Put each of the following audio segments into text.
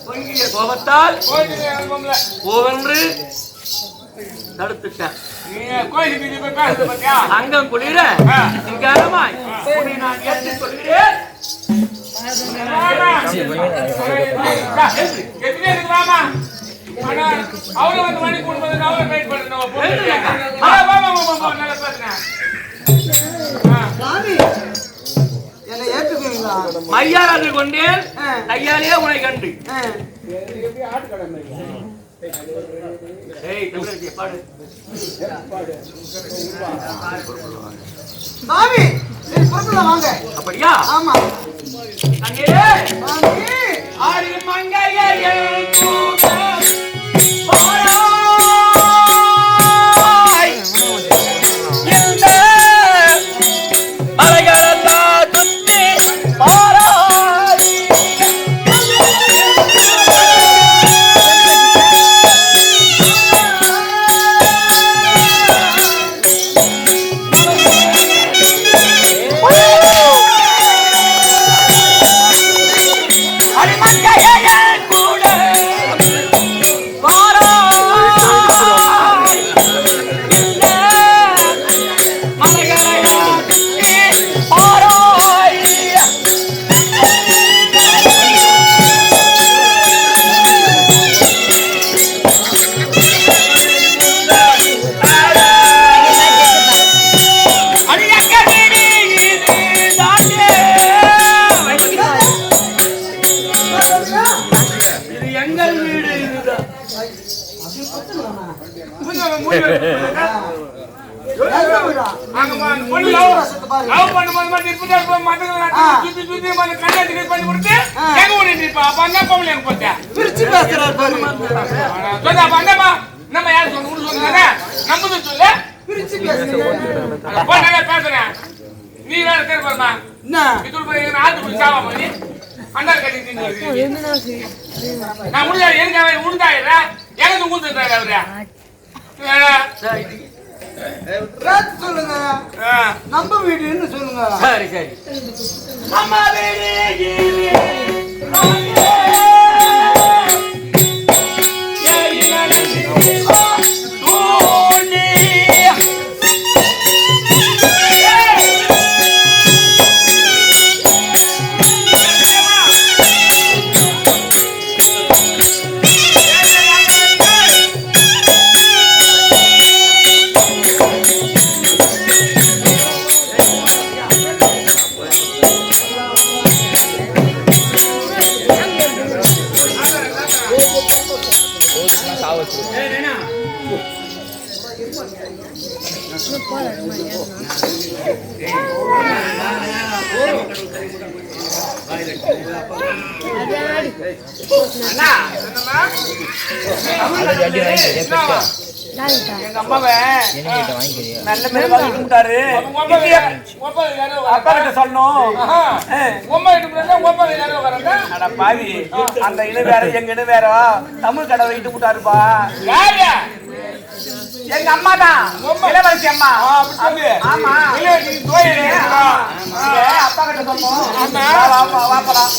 பொங்கிய கோபத்தால் ஓவென்று தடுத்துட்டேன். அங்கம் குளிர சிங்காரமாய் நான் ஏற்றுக் கொள்கிறேன். மையாராது கொண்டேன் கையாலேயே உனை கண்டு அப்படியா? ஆமா. சொல்லுங்க நம்ம வீடுன்னு சொல்லுங்க. சரி சரி. நம்ம வீடு எங்க அம்மாவை நல்ல மேல வாங்கிட்டாரு. அப்பா கிட்ட சொல்லணும். பாவி அந்த இன வேற எங்க இன வேற தமிழ் கடை வைட்டு விட்டாருப்பா. எங்க அம்மா தான் இளவரசி அம்மா. ஆமா அப்பா கிட்ட சொல்லணும். வாப்பலாம்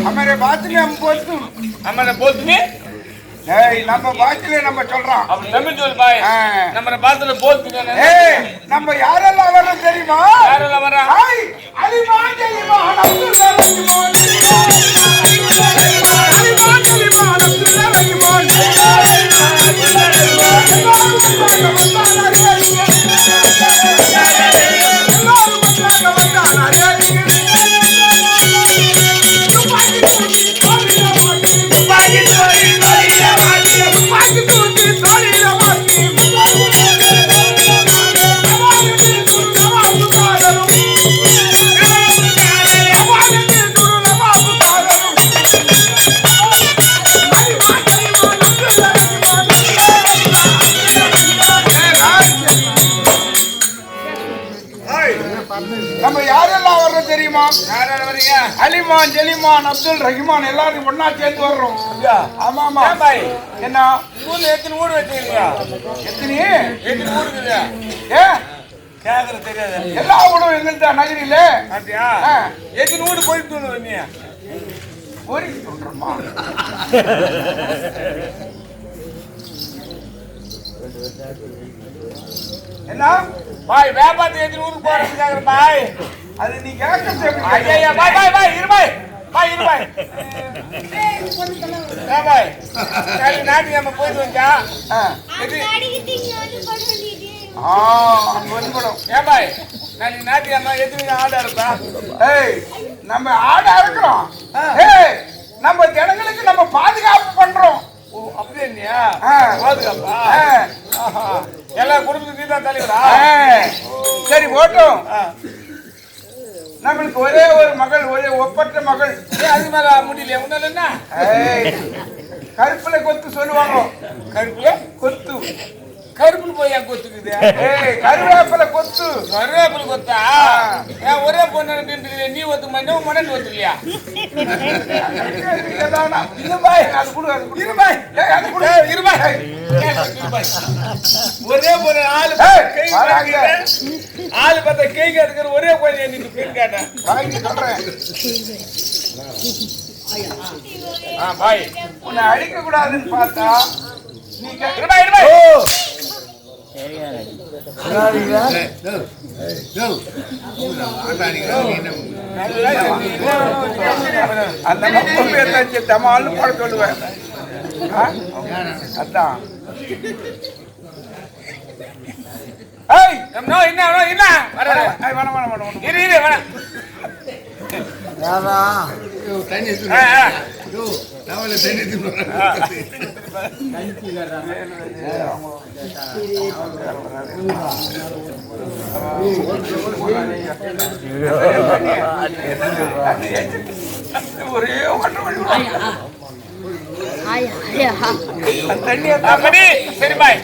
हमारे बात में हम बोलते हमारे बोलते நம்ம பாஷையில நம்ம சொல்றோம். அப்ப தமிழ் சொல் பாய். நம்ம பாஷையில போல்துங்க. நம்ம யாரெல்லாம் வரோம் தெரியுமா? யாரெல்லாம் வரோம்? அலிமா ஜலிமா அப்துல் ரஹ்மான். அலிமா ஜலிமா அப்துல் ரஹ்மான். நம்ம யாரெல்லாம் வர்றோம் தெரியுமா? யாரெல்லாம் வரீங்க? அலிமான் ஜலிமான் அப்துல் ரஹ்மான் எல்லாரும் ஒன்னா சேர்ந்து வர்றோம். ஆமா ஆமா பாய். என்ன ஊர்ல எத்தனை ஊர் வச்சிருக்கீங்க? எத்தனை ஊர் இருக்குதா? கேக்குறது தெரியாது. எல்லா ஊரும் எங்கள்கிட்ட நகரில. அப்படியா? எத்தனை ஊர் போயிட்டு வந்தீங்க? போயிட்டு சொல்றோமா? என்ன பாய் வியாபாரத்தை எத்தனை ஊருக்கு போறதுக்காக பாய்? அது நீ கேட்க ஐயா பாய் பாய் பாய் இரு பாய் பாய் இரு பாய். பாய் நாட்டுக்கு நம்ம போயிட்டு வந்தா ஏன் பாய் நாளைக்கு நாட்டுக்கு அம்மா எத்தனை ஆடா இருப்பா? நம்ம ஆடா இருக்கிறோம். நம்ம ஜனங்களுக்கு நம்ம பாதுகாப்பு பண்றோம். அப்படியே இல்லையா? பாதுகாப்பா? எல்லா குடும்பத்துக்கு தான் தலைவரா? சரி போட்டோம். நம்மளுக்கு ஒரே ஒரு மகள், ஒரே ஒப்பற்ற மகள். அது மேல முடியல உன்னால என்ன? கருப்புல கொத்து சொல்லுவாங்க. கருப்புல கொத்து. கருப்புல போய் ஏன் கொத்துக்குது? கருவேப்பில கொத்து. கருவேப்பில கொத்தா? ஒரே பொண்ணு நீ ஒத்து மண்ணு மணல் ஒத்துலையா? ஒரே ஒரு ஆளு ஆளு பார்த்தா கை கேட்டுக்கிற ஒரே கோயில் நீங்க பேர் கேட்டேன். பாய் உன்னை அடிக்க கூடாதுன்னு பார்த்தா நீ அந்த மக்கள் தமால்னு போட சொல்லுவேன். அதான் என்ன என்ன ஒரே தண்ணி சரி பாய்.